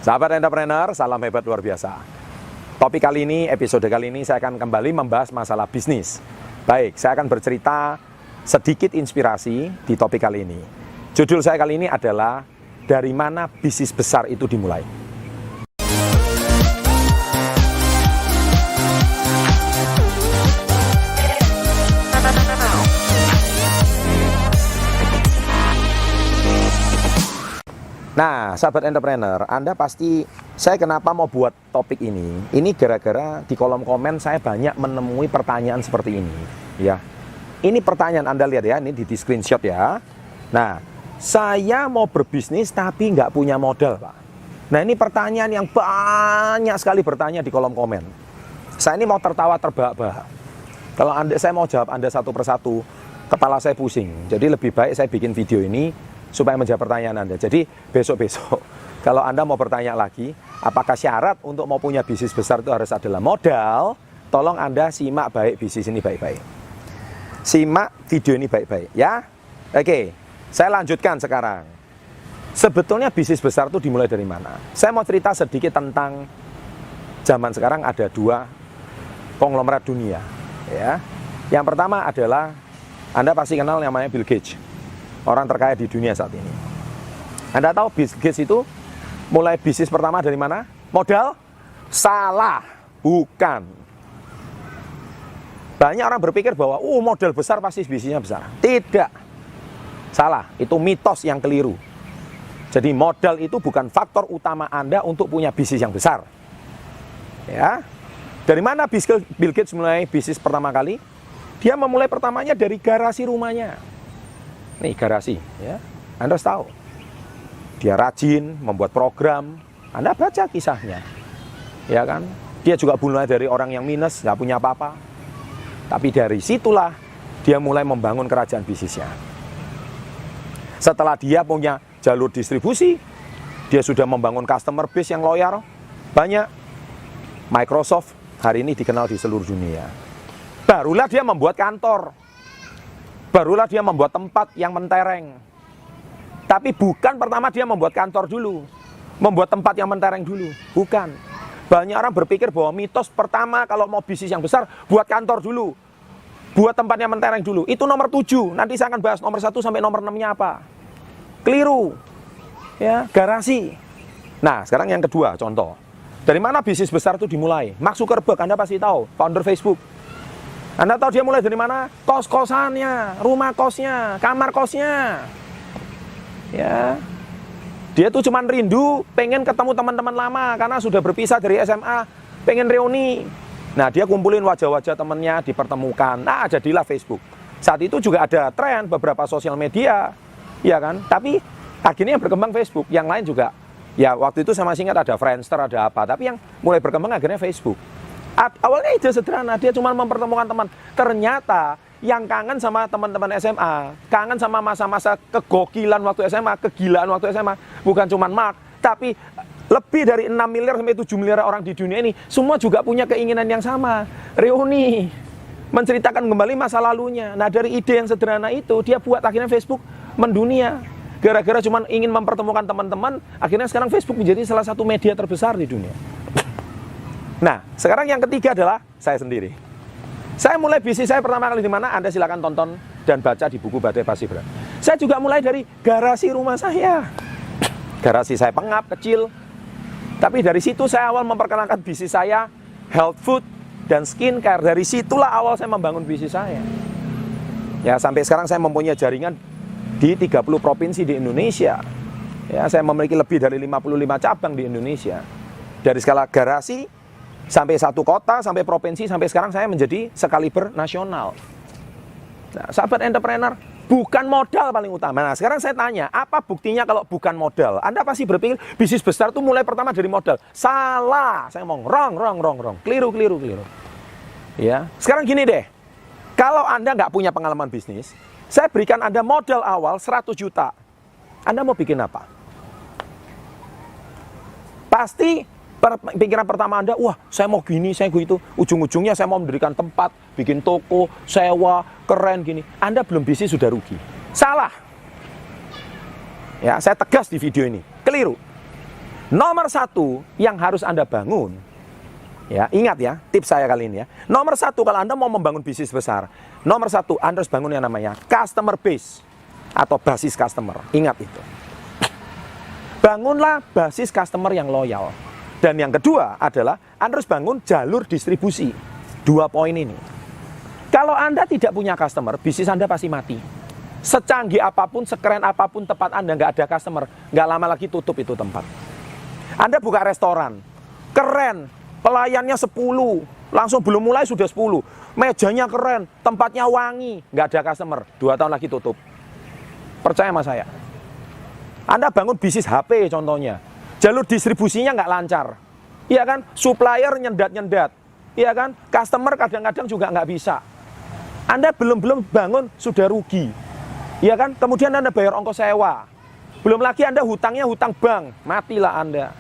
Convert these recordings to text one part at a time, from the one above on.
Sahabat entrepreneur, salam hebat luar biasa. Topik kali ini, episode kali ini saya akan kembali membahas masalah bisnis. Baik, saya akan bercerita sedikit inspirasi di topik kali ini. Judul saya kali ini adalah dari mana bisnis besar itu dimulai. Nah, sahabat entrepreneur, Anda pasti, saya kenapa mau buat topik ini? Ini gara-gara di kolom komen saya banyak menemui pertanyaan seperti ini, ya. Ini pertanyaan Anda lihat ya, ini di screenshot ya. Nah, saya mau berbisnis tapi nggak punya modal, Pak. Nah, ini pertanyaan yang banyak sekali bertanya di kolom komen. Saya ini mau tertawa terbahak-bahak. Kalau saya mau jawab Anda satu persatu, kepala saya pusing. Jadi lebih baik saya bikin video ini supaya menjawab pertanyaan Anda. Jadi besok-besok kalau Anda mau bertanya lagi, apakah syarat untuk mau punya bisnis besar itu harus adalah modal? Tolong Anda simak baik bisnis ini baik-baik. Simak video ini baik-baik ya. Oke, saya lanjutkan sekarang. Sebetulnya bisnis besar itu dimulai dari mana? Saya mau cerita sedikit tentang zaman sekarang ada dua konglomerat dunia ya. Yang pertama adalah Anda pasti kenal yang namanya Bill Gates. Orang terkaya di dunia saat ini. Anda tahu Bill Gates itu mulai bisnis pertama dari mana? Modal? Salah, bukan. Banyak orang berpikir bahwa modal besar pasti bisnisnya besar. Tidak. Salah, itu mitos yang keliru. Jadi modal itu bukan faktor utama Anda untuk punya bisnis yang besar. Ya. Dari mana Bill Gates mulai bisnis pertama kali? Dia memulai pertamanya dari garasi rumahnya. Nih garasi ya, Anda harus tahu dia rajin membuat program. Anda baca kisahnya ya kan, dia juga mulai dari orang yang minus, nggak punya apa-apa, tapi dari situlah dia mulai membangun kerajaan bisnisnya. Setelah dia punya jalur distribusi, dia sudah membangun customer base yang loyal banyak. Microsoft hari ini dikenal di seluruh dunia. Barulah dia membuat kantor, barulah dia membuat tempat yang mentereng. Tapi bukan pertama dia membuat kantor dulu, membuat tempat yang mentereng dulu. Bukan. Banyak orang berpikir bahwa mitos pertama kalau mau bisnis yang besar, buat kantor dulu, buat tempat yang mentereng dulu. Itu nomor 7. Nanti saya akan bahas nomor 1 sampai nomor 6-nya apa. Keliru. Ya, garasi. Nah, sekarang yang kedua, contoh. Dari mana bisnis besar itu dimulai? Mark Zuckerberg, Anda pasti tahu, founder Facebook. Anda tahu dia mulai dari mana? Kos-kosannya, rumah kosnya, kamar kosnya. Ya. Dia tuh cuman rindu pengen ketemu teman-teman lama karena sudah berpisah dari SMA, pengen reuni. Nah, dia kumpulin wajah-wajah temannya, dipertemukan. Nah, jadilah Facebook. Saat itu juga ada tren beberapa sosial media, ya kan? Tapi akhirnya yang berkembang Facebook, yang lain juga. Ya, waktu itu saya masih ingat ada Friendster, ada apa. Tapi yang mulai berkembang akhirnya Facebook. Awalnya ide sederhana, dia cuma mempertemukan teman. Ternyata yang kangen sama teman-teman SMA, kangen sama masa-masa kegokilan waktu SMA, kegilaan waktu SMA, bukan cuma Mark, tapi lebih dari 6 miliar sampai 7 miliar orang di dunia ini, semua juga punya keinginan yang sama, reuni, menceritakan kembali masa lalunya. Nah, dari ide yang sederhana itu, dia buat akhirnya Facebook mendunia. Gara-gara cuma ingin mempertemukan teman-teman, akhirnya sekarang Facebook menjadi salah satu media terbesar di dunia. Nah, sekarang yang ketiga adalah saya sendiri. Saya mulai bisnis saya pertama kali di mana? Anda silakan tonton dan baca di buku Badai Pasti Berat. Saya juga mulai dari garasi rumah saya. Garasi saya pengap, kecil. Tapi dari situ saya awal memperkenalkan bisnis saya, health food dan skincare. Dari situlah awal saya membangun bisnis saya. Ya, sampai sekarang saya mempunyai jaringan di 30 provinsi di Indonesia. Ya, saya memiliki lebih dari 55 cabang di Indonesia. Dari skala garasi sampai satu kota, sampai provinsi, sampai sekarang saya menjadi sekaliber nasional. Nah, sahabat entrepreneur, bukan modal paling utama. Nah, sekarang saya tanya, apa buktinya kalau bukan modal? Anda pasti berpikir bisnis besar itu mulai pertama dari modal. Salah. Saya ngomong wrong. Keliru. Ya, sekarang gini deh. Kalau Anda nggak punya pengalaman bisnis, saya berikan Anda modal awal 100 juta. Anda mau bikin apa? Pasti pikiran pertama Anda, wah saya mau gini, saya mau itu. Ujung-ujungnya saya mau mendirikan tempat, bikin toko, sewa, keren gini. Anda belum bisnis sudah rugi. Salah. Ya, saya tegas di video ini. Keliru. Nomor satu yang harus Anda bangun, ya ingat ya, tips saya kali ini ya. Nomor satu kalau Anda mau membangun bisnis besar, nomor satu Anda harus bangun yang namanya customer base atau basis customer. Ingat itu. Bangunlah basis customer yang loyal. Dan yang kedua adalah Anda harus bangun jalur distribusi. 2 poin ini. Kalau Anda tidak punya customer, bisnis Anda pasti mati. Secanggih apapun, sekeren apapun tempat Anda nggak ada customer, nggak lama lagi tutup itu tempat. Anda buka restoran, keren, pelayannya 10, langsung belum mulai sudah 10. Mejanya keren, tempatnya wangi, nggak ada customer, 2 tahun lagi tutup. Percaya sama saya. Anda bangun bisnis HP contohnya, jalur distribusinya nggak lancar. Iya kan, supplier nyendat-nyendat. Iya kan, customer kadang-kadang juga nggak bisa. Anda belum bangun sudah rugi. Iya kan, kemudian Anda bayar ongkos sewa. Belum lagi Anda hutangnya hutang bank, matilah Anda.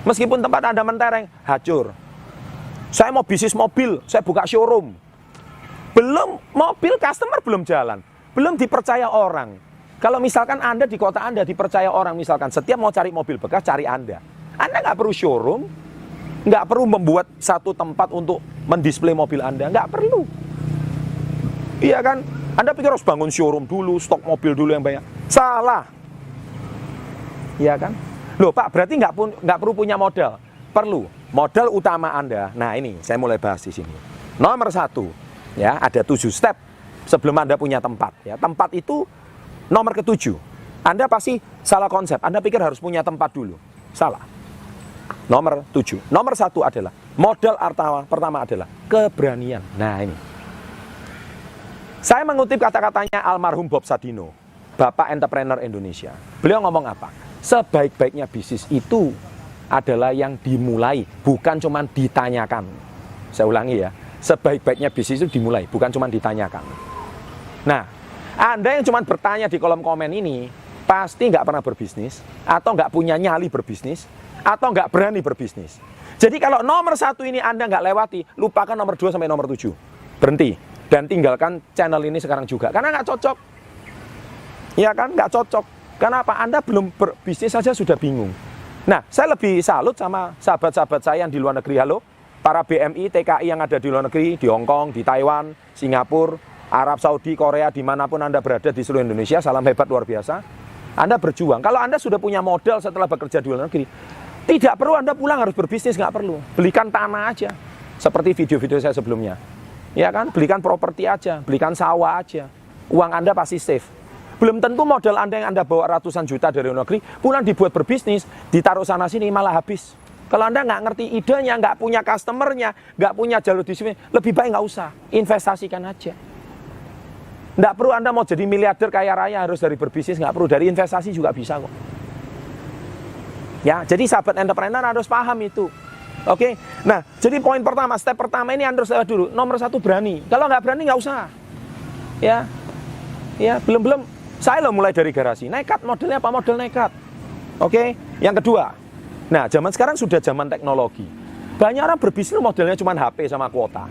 Meskipun tempat Anda mentereng, hancur. Saya mau bisnis mobil, saya buka showroom. Belum mobil, customer belum jalan. Belum dipercaya orang. Kalau misalkan Anda di kota Anda dipercaya orang, misalkan setiap mau cari mobil bekas, cari Anda. Anda nggak perlu showroom, nggak perlu membuat satu tempat untuk mendisplay mobil Anda. Nggak perlu. Iya kan? Anda pikir harus bangun showroom dulu, stok mobil dulu yang banyak. Salah. Iya kan? Loh Pak, berarti nggak perlu punya modal. Perlu. Modal utama Anda. Nah ini, saya mulai bahas di sini. Nomor 1, ya ada 7 step sebelum Anda punya tempat. Ya, tempat itu nomor ke-7. Anda pasti salah konsep. Anda pikir harus punya tempat dulu. Salah. Nomor 7. Nomor 1 adalah modal pertama adalah keberanian. Nah ini. Saya mengutip kata-katanya almarhum Bob Sadino, Bapak Entrepreneur Indonesia. Beliau ngomong apa? Sebaik-baiknya bisnis itu adalah yang dimulai, bukan cuma ditanyakan. Saya ulangi ya, sebaik-baiknya bisnis itu dimulai, bukan cuma ditanyakan. Nah, Anda yang cuma bertanya di kolom komen ini, pasti nggak pernah berbisnis, atau nggak punya nyali berbisnis, atau nggak berani berbisnis. Jadi kalau nomor 1 ini Anda nggak lewati, lupakan nomor 2 sampai nomor 7. Berhenti. Dan tinggalkan channel ini sekarang juga, karena nggak cocok. Iya kan, nggak cocok. Kenapa? Anda belum berbisnis saja sudah bingung. Nah, saya lebih salut sama sahabat-sahabat saya yang di luar negeri. Halo, para BMI, TKI yang ada di luar negeri, di Hong Kong, di Taiwan, Singapura, Arab Saudi, Korea, dimanapun Anda berada di seluruh Indonesia. Salam hebat luar biasa. Anda berjuang. Kalau Anda sudah punya modal setelah bekerja di luar negeri, tidak perlu Anda pulang harus berbisnis, nggak perlu. Belikan tanah aja, seperti video-video saya sebelumnya. Ya kan, belikan properti aja, belikan sawah aja. Uang Anda pasti safe. Belum tentu modal Anda yang Anda bawa ratusan juta dari luar negeri, pulang dibuat berbisnis, ditaruh sana-sini malah habis. Kalau Anda nggak ngerti idenya, nggak punya customernya, nggak punya jalur distribusi, lebih baik nggak usah, investasikan aja. Nggak perlu Anda mau jadi miliarder kaya raya harus dari berbisnis, nggak perlu, dari investasi juga bisa kok. Ya, jadi sahabat entrepreneur harus paham itu. Oke, nah jadi poin pertama, step pertama ini Anda harus lewat dulu. Nomor 1 berani. Kalau nggak berani nggak usah. Ya, belum. Saya loh mulai dari garasi. Nekat, modelnya apa? Model nekat. Oke, yang kedua. Nah, zaman sekarang sudah zaman teknologi. Banyak orang berbisnis modelnya cuma HP sama kuota.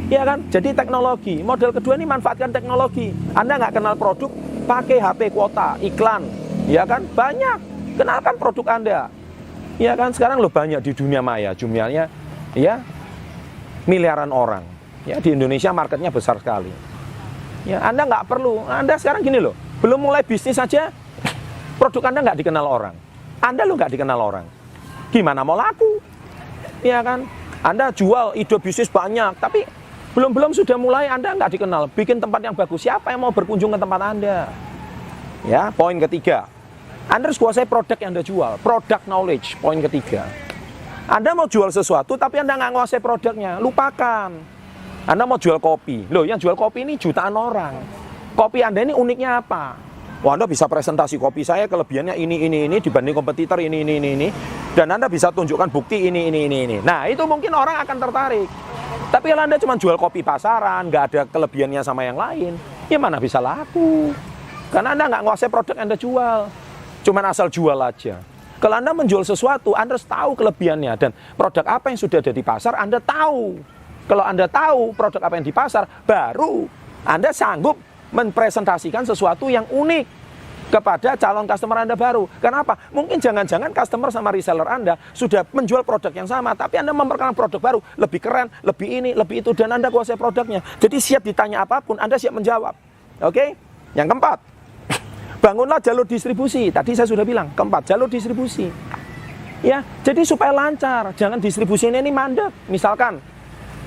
Iya kan? Jadi teknologi. Model kedua ini manfaatkan teknologi. Anda nggak kenal produk, pakai HP kuota, iklan. Iya kan? Banyak. Kenalkan produk Anda. Iya kan? Sekarang loh banyak di dunia maya. Jumlahnya ya miliaran orang. Ya, di Indonesia marketnya besar sekali. Ya, Anda nggak perlu. Anda sekarang gini loh, belum mulai bisnis saja, produk Anda nggak dikenal orang. Anda lo nggak dikenal orang. Gimana mau laku? Ya kan? Anda jual ide bisnis banyak, tapi belum sudah mulai Anda nggak dikenal. Bikin tempat yang bagus. Siapa yang mau berkunjung ke tempat Anda? Ya, poin ketiga. Anda harus kuasai produk yang Anda jual. Product knowledge, poin ketiga. Anda mau jual sesuatu, tapi Anda nggak nguasai produknya. Lupakan. Anda mau jual kopi. Loh, yang jual kopi ini jutaan orang. Kopi Anda ini uniknya apa? Wah, Anda bisa presentasi kopi saya kelebihannya ini dibanding kompetitor ini. Dan Anda bisa tunjukkan bukti ini. Nah, itu mungkin orang akan tertarik. Tapi kalau Anda cuma jual kopi pasaran, nggak ada kelebihannya sama yang lain, ya mana bisa laku? Karena Anda nggak nguasai produk yang Anda jual. Cuman asal jual aja. Kalau Anda menjual sesuatu, Anda harus tahu kelebihannya. Dan produk apa yang sudah ada di pasar, Anda tahu. Kalau Anda tahu produk apa yang di pasar, baru Anda sanggup mempresentasikan sesuatu yang unik. kepada calon customer Anda baru. Kenapa? Mungkin jangan-jangan customer sama reseller Anda sudah menjual produk yang sama, tapi Anda memperkenalkan produk baru, lebih keren, lebih ini, lebih itu, dan Anda kuasai produknya. Jadi siap ditanya apapun, Anda siap menjawab. Oke? Yang keempat, bangunlah jalur distribusi. Tadi saya sudah bilang, keempat, jalur distribusi. Ya, jadi supaya lancar, jangan distribusinya ini mandek. Misalkan,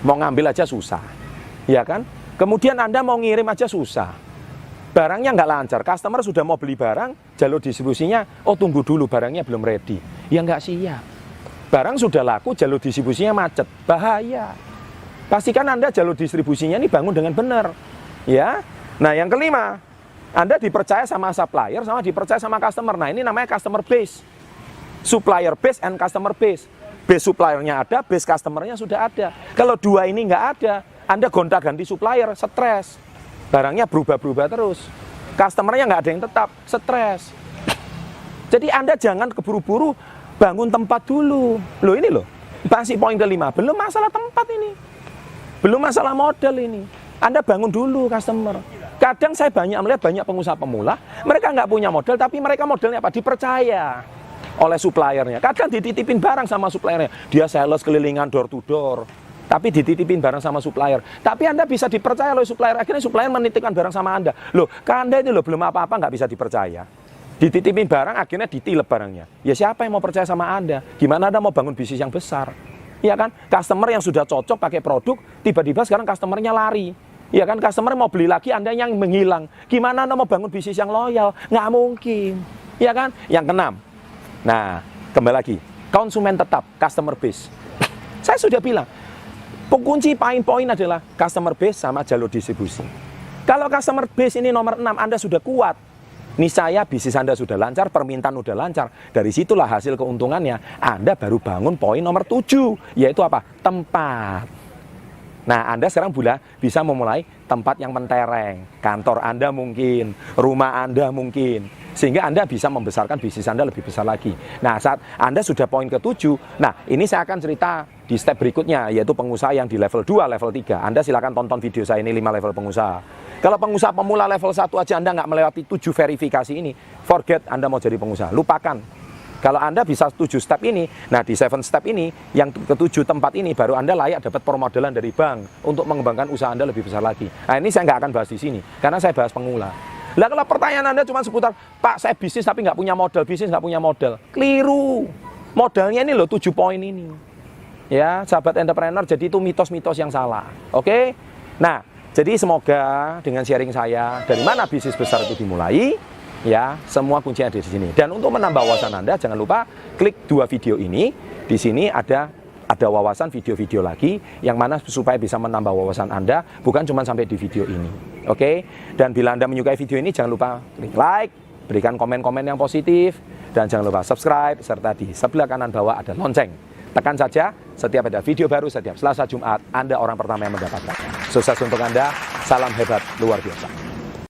mau ngambil aja susah, ya kan? Kemudian Anda mau ngirim aja susah. Barangnya nggak lancar, customer sudah mau beli barang, jalur distribusinya, oh tunggu dulu barangnya belum ready. Ya nggak siap. Barang sudah laku, jalur distribusinya macet, bahaya. Pastikan Anda jalur distribusinya ini bangun dengan benar. Ya. Nah yang kelima, Anda dipercaya sama supplier, sama dipercaya sama customer. Nah ini namanya customer base. Supplier base and customer base. Base suppliernya ada, base customernya sudah ada. Kalau dua ini nggak ada, Anda gonta-ganti supplier, stres. Barangnya berubah-berubah terus. Customernya nggak ada yang tetap, stres. Jadi Anda jangan keburu-buru bangun tempat dulu. Loh ini loh, masih poin kelima. Belum masalah tempat ini. Belum masalah model ini. Anda bangun dulu customer. Kadang saya melihat banyak pengusaha pemula, mereka nggak punya model, tapi mereka modelnya apa? Dipercaya oleh suppliernya. Kadang dititipin barang sama suppliernya. Dia sales kelilingan door to door. Tapi dititipin barang sama supplier. Tapi Anda bisa dipercaya oleh supplier. Akhirnya supplier menitipkan barang sama Anda. Loh, Anda ini loh belum apa-apa nggak bisa dipercaya. Dititipin barang, akhirnya ditilep barangnya. Ya siapa yang mau percaya sama Anda? Gimana Anda mau bangun bisnis yang besar? Iya kan? Customer yang sudah cocok pakai produk, tiba-tiba sekarang customernya lari. Iya kan? Customer mau beli lagi, Anda yang menghilang. Gimana Anda mau bangun bisnis yang loyal? Nggak mungkin. Iya kan? Yang keenam. Nah, kembali lagi. Konsumen tetap, customer base. Saya sudah bilang, kunci poin adalah customer base sama jalur distribusi. Kalau customer base ini nomor 6, Anda sudah kuat. Niscaya bisnis Anda sudah lancar, permintaan sudah lancar. Dari situlah hasil keuntungannya. Anda baru bangun poin nomor 7, yaitu apa? Tempat. Nah, Anda sekarang bisa memulai tempat yang mentereng. Kantor Anda mungkin, rumah Anda mungkin. Sehingga Anda bisa membesarkan bisnis Anda lebih besar lagi. Nah, saat Anda sudah poin ke-7, nah ini saya akan cerita di step berikutnya, yaitu pengusaha yang di level 2, level 3. Anda silakan tonton video saya ini 5 level pengusaha. Kalau pengusaha pemula level 1 aja Anda nggak melewati 7 verifikasi ini, forget Anda mau jadi pengusaha, lupakan. Kalau Anda bisa 7 step ini, nah di 7 step ini, yang ke-7 tempat ini, baru Anda layak dapat permodalan dari bank untuk mengembangkan usaha Anda lebih besar lagi. Nah ini saya nggak akan bahas di sini, karena saya bahas pemula. Lah kalau pertanyaan Anda cuma seputar, Pak saya bisnis tapi nggak punya modal, bisnis nggak punya modal. Keliru. Modalnya ini loh 7 poin ini. Ya, sahabat entrepreneur, jadi itu mitos-mitos yang salah. Oke? Nah, jadi semoga dengan sharing saya, dari mana bisnis besar itu dimulai, ya, semua kuncinya ada di sini. Dan untuk menambah wawasan Anda, jangan lupa klik 2 video ini. Di sini ada wawasan video-video lagi yang mana supaya bisa menambah wawasan Anda, bukan cuma sampai di video ini. Oke? Dan bila Anda menyukai video ini, jangan lupa klik like, berikan komen-komen yang positif, dan jangan lupa subscribe, serta di sebelah kanan bawah ada lonceng. Tekan saja, setiap ada video baru, setiap Selasa Jumat, Anda orang pertama yang mendapatkan. Sukses untuk Anda, salam hebat luar biasa.